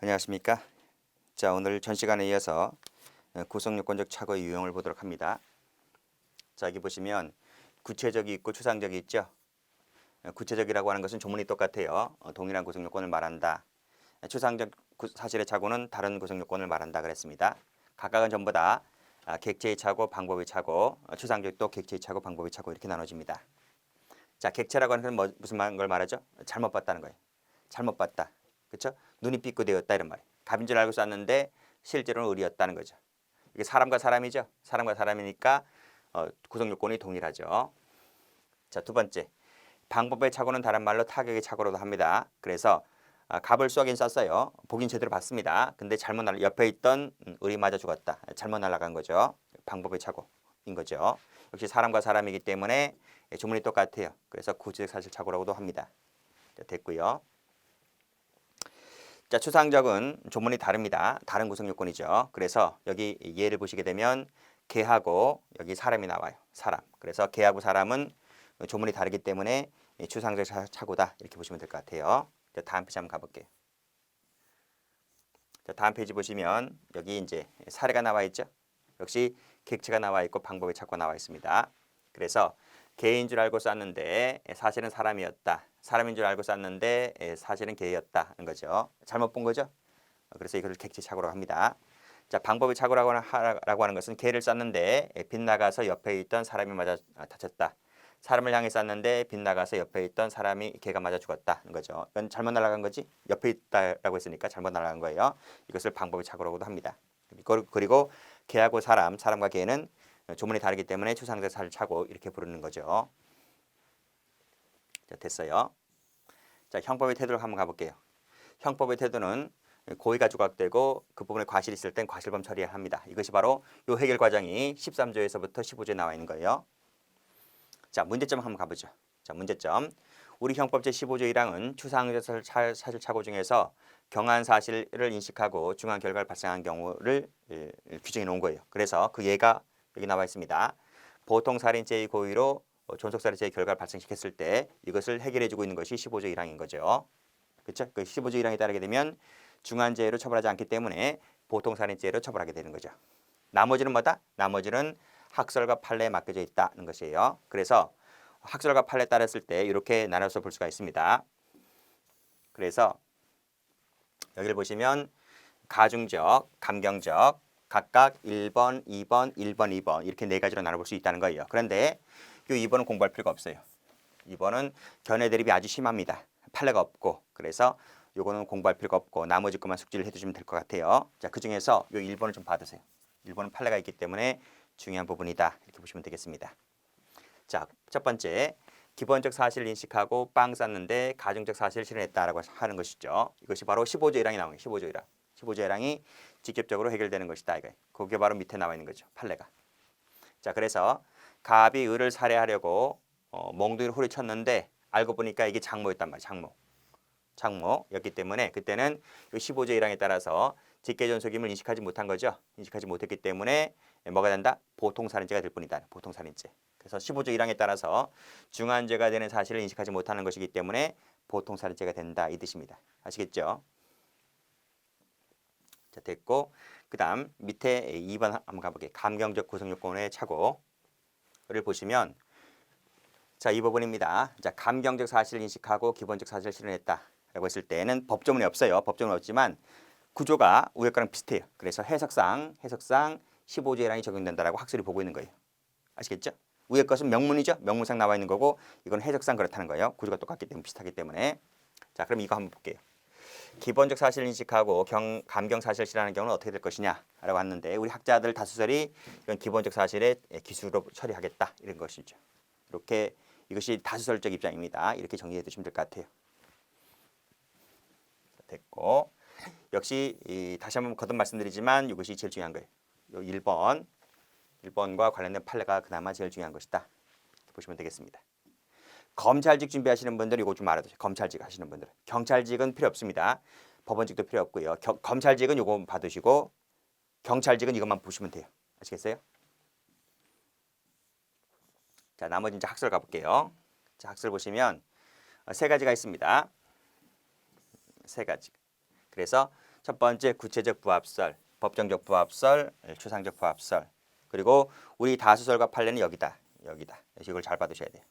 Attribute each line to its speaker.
Speaker 1: 안녕하십니까. 자, 오늘 전 시간에 이어서 구성요건적 착오의 유형을 보도록 합니다. 자, 여기 보시면 구체적이 있고 추상적이 있죠. 구체적이라고 하는 것은 조문이 똑같아요. 동일한 구성요건을 말한다. 추상적 사실의 착오는 다른 구성요건을 말한다 그랬습니다. 각각은 전부 다 객체의 착오, 방법의 착오, 추상적도 객체의 착오, 방법의 착오 이렇게 나눠집니다. 자, 객체라고 하는 것은 무슨 걸 말하죠? 잘못 봤다는 거예요. 잘못 봤다. 그렇죠? 눈이 삐끗되었다 이런 말이에요. 갑인 줄 알고 쐈는데 실제로는 을이었다는 거죠. 이게 사람과 사람이죠. 사람과 사람이니까 구성 요건이 동일하죠. 자, 두 번째. 방법의 착오는 다른 말로 타격의 착오로도 합니다. 그래서 갑을 쏘긴 쐈어요. 보긴 제대로 봤습니다. 근데 잘못 옆에 있던 을이 맞아 죽었다. 잘못 날아간 거죠. 방법의 착오인 거죠. 역시 사람과 사람이기 때문에 조문이 똑같아요. 그래서 구체적 사실 착오라고도 합니다. 자, 됐고요. 자, 추상적은 조문이 다릅니다. 다른 구성 요건이죠. 그래서 여기 예를 보시게 되면 개하고 여기 사람이 나와요. 사람. 그래서 개하고 사람은 조문이 다르기 때문에 추상적 착오다 이렇게 보시면 될 것 같아요. 자, 다음 페이지 한번 가볼게요. 자, 다음 페이지 보시면 여기 이제 사례가 나와 있죠. 역시 객체가 나와 있고 방법의 착오가 나와 있습니다. 그래서 개인 줄 알고 쐈는데 사실은 사람이었다. 사람인 줄 알고 쐈는데 사실은 개였다는 거죠. 잘못 본 거죠. 그래서 이것을 객체 착오라고 합니다. 자, 방법의 착오라고 하는 것은 개를 쐈는데 빗나가서 옆에 있던 사람이 맞아 다쳤다. 사람을 향해 쐈는데 빗나가서 옆에 있던 사람이 개가 맞아 죽었다는 거죠. 이건 잘못 날아간 거지. 옆에 있다라고 했으니까 잘못 날아간 거예요. 이것을 방법의 착오라고도 합니다. 그리고 개하고 사람과 개는 조문이 다르기 때문에 추상적 사실 착오 이렇게 부르는 거죠. 자, 됐어요. 자, 형법의 태도를 한번 가볼게요. 형법의 태도는 고의가 조각되고 그 부분에 과실이 있을 땐 과실범 처리해야 합니다. 이것이 바로 이 해결 과정이 13조에서부터 15조에 나와 있는 거예요. 자, 문제점 한번 가보죠. 자, 문제점. 우리 형법 제15조 1항은 추상적 사실 착오 중에서 경한 사실을 인식하고 중한 결과를 발생한 경우를 규정해 놓은 거예요. 그래서 그 예가 여기 나와 있습니다. 보통 살인죄의 고의로 존속살인죄의 결과를 발생시켰을 때 이것을 해결해주고 있는 것이 15조 1항인 거죠. 그렇죠? 그 15조 1항에 따르게 되면 중한죄로 처벌하지 않기 때문에 보통 살인죄로 처벌하게 되는 거죠. 나머지는 뭐다? 나머지는 학설과 판례에 맡겨져 있다는 것이에요. 그래서 학설과 판례에 따랐을 때 이렇게 나눠서 볼 수가 있습니다. 그래서 여기를 보시면 가중적, 감경적 각각 1번, 2번, 1번, 2번 이렇게 네 가지로 나눠볼 수 있다는 거예요. 그런데 이 2번은 공부할 필요가 없어요. 2번은 견해 대립이 아주 심합니다. 판례가 없고 그래서 요거는 공부할 필요가 없고 나머지 것만 숙지를 해두시면 될 것 같아요. 자, 그 중에서 요 1번을 좀 봐두세요. 1번은 판례가 있기 때문에 중요한 부분이다 이렇게 보시면 되겠습니다. 자, 첫 번째 기본적 사실을 인식하고 빵 쌌는데 가중적 사실을 실현했다라고 하는 것이죠. 이것이 바로 15조 1항이 나오는 거예요. 15조 1항. 15조 1항이 직접적으로 해결되는 것이다. 이거. 그게 바로 밑에 나와 있는 거죠. 판례가. 자, 그래서 갑이 을을 살해하려고 몽둥이를 후리쳤는데 알고 보니까 이게 장모였단 말이에요. 장모였기 때문에 그때는 이 15조 1항에 따라서 직계존속임을 인식하지 못한 거죠. 인식하지 못했기 때문에 뭐가 된다? 보통살인죄가 될 뿐이다. 보통살인죄. 그래서 15조 1항에 따라서 중한죄가 되는 사실을 인식하지 못하는 것이기 때문에 보통살인죄가 된다. 이 뜻입니다. 아시겠죠? 자, 됐고 그 다음 밑에 2번 한번 가볼게요. 감경적 구성요건의 착오를 보시면 자, 이 부분입니다. 자, 감경적 사실을 인식하고 기본적 사실을 실현했다라고 했을 때는 법조문이 없어요. 법조문은 없지만 구조가 위에 거랑 비슷해요. 그래서 해석상 15조 1항이 적용된다라고 학설이 보고 있는 거예요. 아시겠죠? 위에 것은 명문이죠. 명문상 나와 있는 거고 이건 해석상 그렇다는 거예요. 구조가 똑같기 때문에 비슷하기 때문에. 자, 그럼 이거 한번 볼게요. 기본적 사실을 인식하고 감경 사실을 실현하는 경우는 어떻게 될 것이냐라고 했는데 우리 학자들 다수설이 이건 기본적 사실의 기술로 처리하겠다 이런 것이죠. 이렇게 이것이 다수설적 입장입니다. 이렇게 정리해 두시면 될 것 같아요. 됐고 역시 다시 한번 거듭 말씀드리지만 이것이 제일 중요한 거예요. 요 1번과 관련된 판례가 그나마 제일 중요한 것이다. 보시면 되겠습니다. 검찰직 준비하시는 분들은 이거 좀 알아두세요. 검찰직 하시는 분들은. 경찰직은 필요 없습니다. 법원직도 필요 없고요. 검찰직은 이거 받으시고 경찰직은 이것만 보시면 돼요. 아시겠어요? 자, 나머지 이제 학설 가볼게요. 자, 학설 보시면 세 가지가 있습니다. 세 가지. 그래서 첫 번째 구체적 부합설, 법정적 부합설, 추상적 부합설. 그리고 우리 다수설과 판례는 여기다. 이걸 잘 받으셔야 돼요.